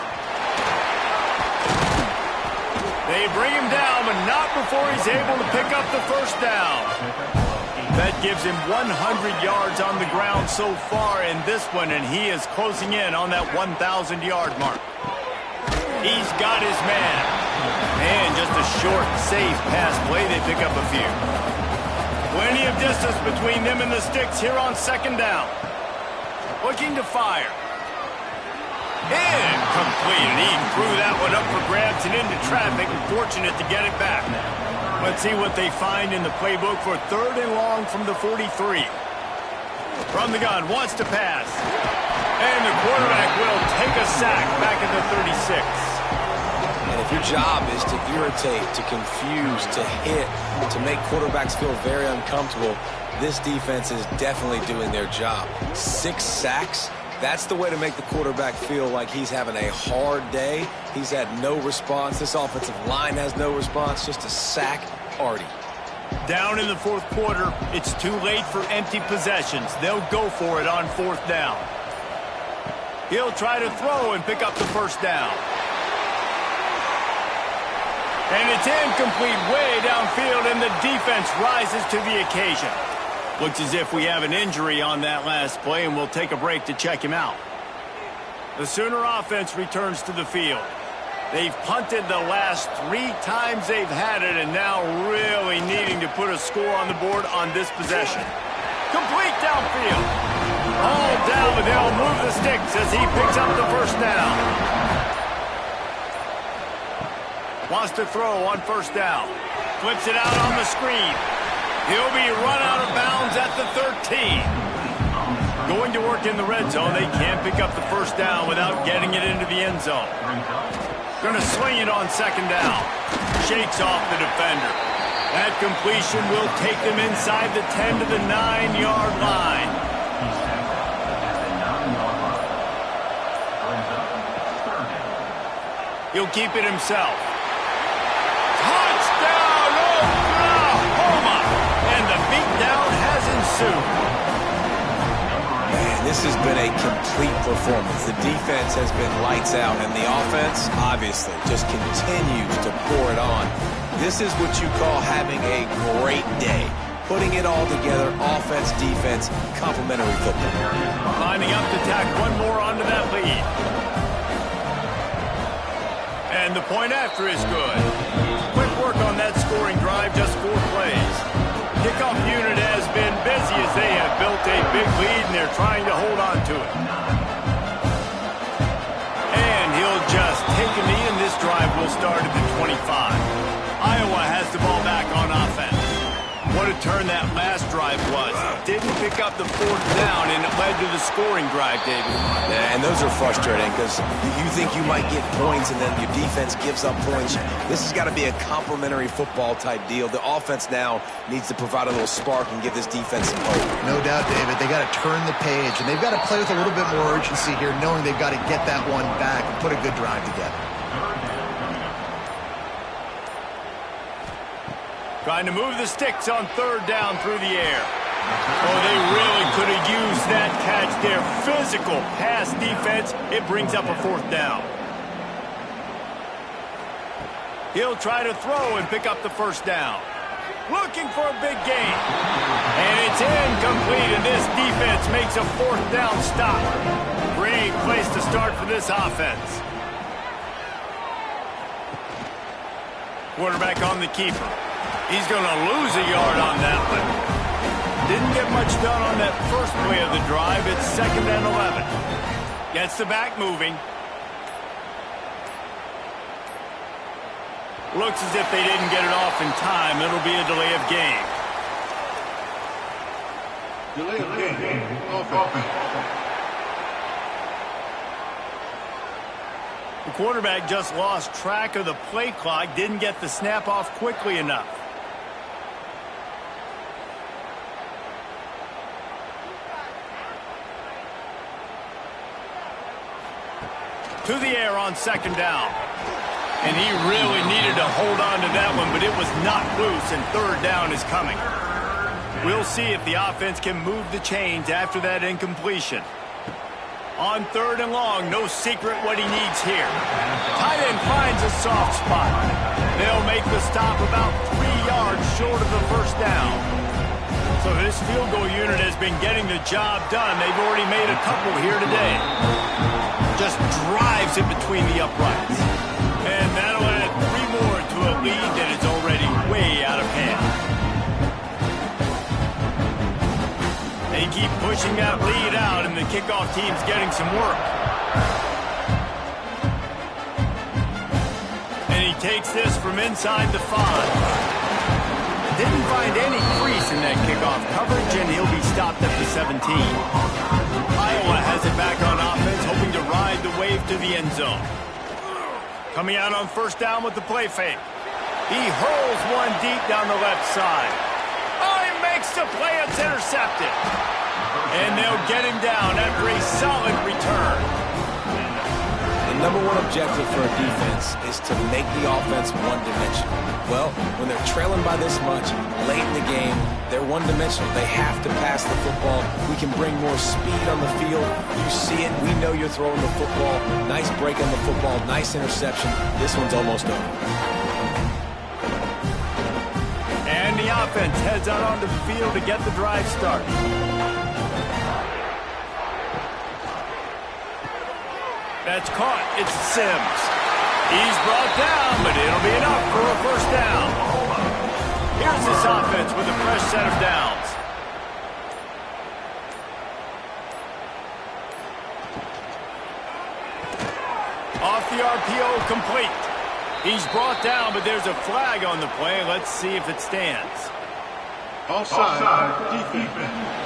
They bring him down, but not before he's able to pick up the 1st down. That gives him 100 yards on the ground so far in this one, and he is closing in on that 1,000-yard mark. He's got his man. And just a short, safe pass play. They pick up a few. Plenty of distance between them and the sticks here on 2nd down. Looking to fire. Incomplete. He threw that one up for grabs and into traffic. Fortunate to get it back. Let's see what they find in the playbook for 3rd and long from the 43. From the gun, wants to pass. And the quarterback will take a sack back at the 36. And if your job is to irritate, to confuse, to hit, to make quarterbacks feel very uncomfortable, this defense is definitely doing their job. 6 sacks. That's the way to make the quarterback feel like he's having a hard day. He's had no response. This offensive line has no response. Just a sack party. Down in the 4th quarter, it's too late for empty possessions. They'll go for it on 4th down. He'll try to throw and pick up the 1st down. And it's incomplete way downfield, and the defense rises to the occasion. Looks as if we have an injury on that last play, and we'll take a break to check him out. The Sooner offense returns to the field. They've punted the last 3 times they've had it, and now really needing to put a score on the board on this possession. Complete downfield. All down, but they'll move the sticks as he picks up the 1st down. Wants to throw on 1st down. Flips it out on the screen. He'll be run out of bounds at the 13. Going to work in the red zone. They can't pick up the 1st down without getting it into the end zone. Going to sling it on 2nd down. Shakes off the defender. That completion will take them inside the 10 to the 9-yard line. He'll keep it himself. Touchdown, Oklahoma! And the beatdown has ensued. Man, this has been a complete performance. The defense has been lights out, and the offense, obviously, just continues to pour it on. This is what you call having a great day. Putting it all together, offense, defense, complementary football. Lining up to tack one more onto that lead. And the point after is good. Quick work on that scoring drive, just 4 plays. Kickoff unit has been busy as they have built a big lead, and they're trying to hold on to it. And he'll just take a knee, and this drive will start at the 25. Iowa has the ball back on offense. What a turn that last drive was. Didn't pick up the 4th down, and it led to the scoring drive, David. Yeah, and those are frustrating because you think you might get points, and then your defense gives up points. This has got to be a complementary football type deal. The offense now needs to provide a little spark and give this defense some hope. No doubt, David. They got to turn the page, and they've got to play with a little bit more urgency here, knowing they've got to get that one back and put a good drive together. Trying to move the sticks on 3rd down through the air. Oh, they really could have used that catch there. Physical pass defense. It brings up a 4th down. He'll try to throw and pick up the 1st down. Looking for a big gain. And it's incomplete, and this defense makes a 4th down stop. Great place to start for this offense. Quarterback on the keeper. He's going to lose a yard on that one. Didn't get much done on that first play of the drive. It's 2nd and 11. Gets the back moving. Looks as if they didn't get it off in time. It'll be a delay of game. Delay of game. Offense. The quarterback just lost track of the play clock. Didn't get the snap off quickly enough. To the air on 2nd down. And he really needed to hold on to that one, but it was knocked loose, and 3rd down is coming. We'll see if the offense can move the chains after that incompletion. On 3rd and long, no secret what he needs here. Tight end finds a soft spot. They'll make the stop about 3 yards short of the 1st down. So this field goal unit has been getting the job done. They've already made a couple here today. Just drives it between the uprights. And that'll add 3 more to a lead that is already way out of hand. They keep pushing that lead out, and the kickoff team's getting some work. And he takes this from inside the 5. Didn't find any crease in that kickoff coverage, and he'll be stopped at the 17. Iowa has it back on offense, hoping to ride the wave to the end zone. Coming out on 1st down with the play fake. He hurls one deep down the left side. Oh, he makes the play. It's intercepted. And they'll get him down after a solid return. The number one objective for a defense is to make the offense one-dimensional. Well, when they're trailing by this much, late in the game, they're one-dimensional. They have to pass the football. We can bring more speed on the field. You see it. We know you're throwing the football. Nice break on the football. Nice interception. This one's almost over. And the offense heads out onto the field to get the drive started. That's caught. It's Sims. He's brought down, but it'll be enough for a 1st down. Here's this offense with a fresh set of downs. Off the RPO, complete. He's brought down, but there's a flag on the play. Let's see if it stands. Offside. Defense.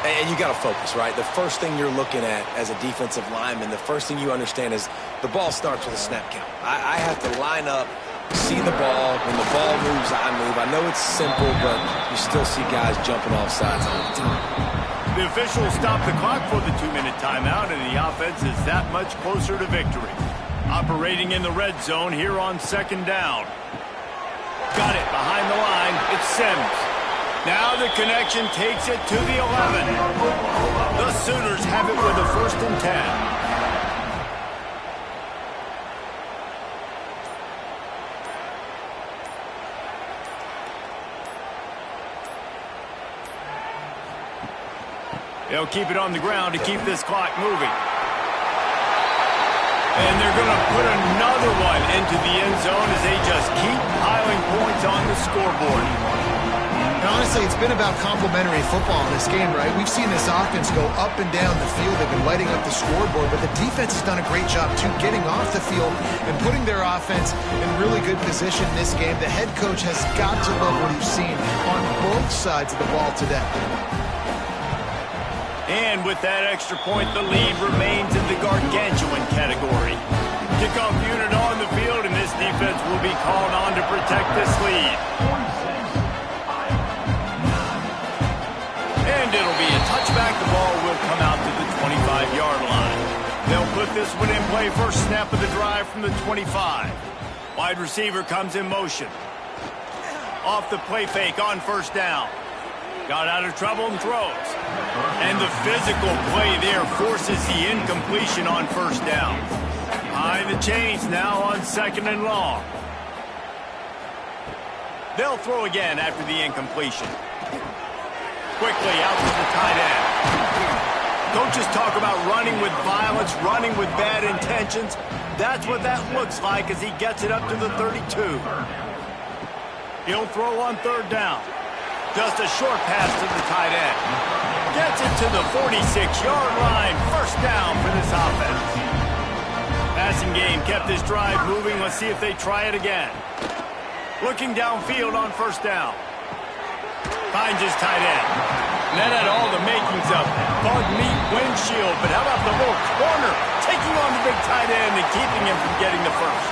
And you got to focus, right? The first thing you're looking at as a defensive lineman, the first thing you understand is the ball starts with a snap count. I have to line up, see the ball. When the ball moves, I move. I know it's simple, but you still see guys jumping off sides all the time. The officials stop the clock for the 2-minute timeout, and the offense is that much closer to victory. Operating in the red zone here on 2nd down. Got it behind the line. It's Sims. Now the connection takes it to the 11. The Sooners have it with a 1st and 10. They'll keep it on the ground to keep this clock moving. And they're going to put another one into the end zone as they just keep piling points on the scoreboard. And honestly, it's been about complementary football in this game, right? We've seen this offense go up and down the field. They've been lighting up the scoreboard, but the defense has done a great job, too, getting off the field and putting their offense in really good position in this game. The head coach has got to love what he's seen on both sides of the ball today. And with that extra point, the lead remains in the gargantuan category. Kickoff unit on the field, and this defense will be called on to protect this lead. And it'll be a touchback. The ball will come out to the 25-yard line. They'll put this one in play. First snap of the drive from the 25. Wide receiver comes in motion. Off the play fake on first down. Got out of trouble and throws. And the physical play there forces the incompletion on first down. High the chains now on 2nd and long. They'll throw again after the incompletion. Quickly out to the tight end. Coaches talk about running with violence, running with bad intentions. That's what that looks like as he gets it up to the 32. He'll throw on 3rd down. Just a short pass to the tight end. Gets it to the 46-yard line. First down for this offense. Passing game kept this drive moving. Let's see if they try it again. Looking downfield on first down. Finds his tight end. That had all the makings of bug meat windshield, but how about the little corner taking on the big tight end and keeping him from getting the first?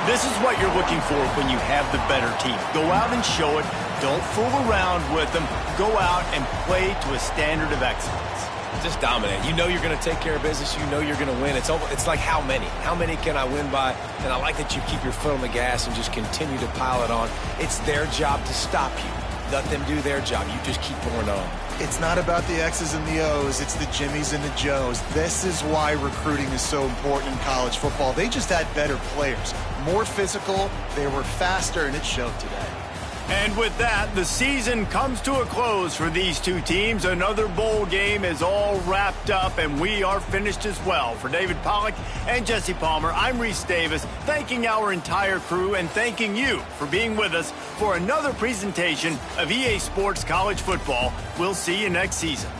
This is what you're looking for when you have the better team. Go out and show it. Don't fool around with them. Go out and play to a standard of excellence. Just dominate. You know you're going to take care of business. You know you're going to win. It's like how many? How many can I win by? And I like that you keep your foot on the gas and just continue to pile it on. It's their job to stop you. Let them do their job. You just keep going on. It's not about the X's and the O's. It's the Jimmies and the Joes. This is why recruiting is so important in college football. They just had better players, more physical, they were faster, and it showed today. And with that, the season comes to a close for these two teams. Another bowl game is all wrapped up, and we are finished as well. For David Pollack and Jesse Palmer, I'm Reese Davis, thanking our entire crew and thanking you for being with us for another presentation of EA Sports College Football. We'll see you next season.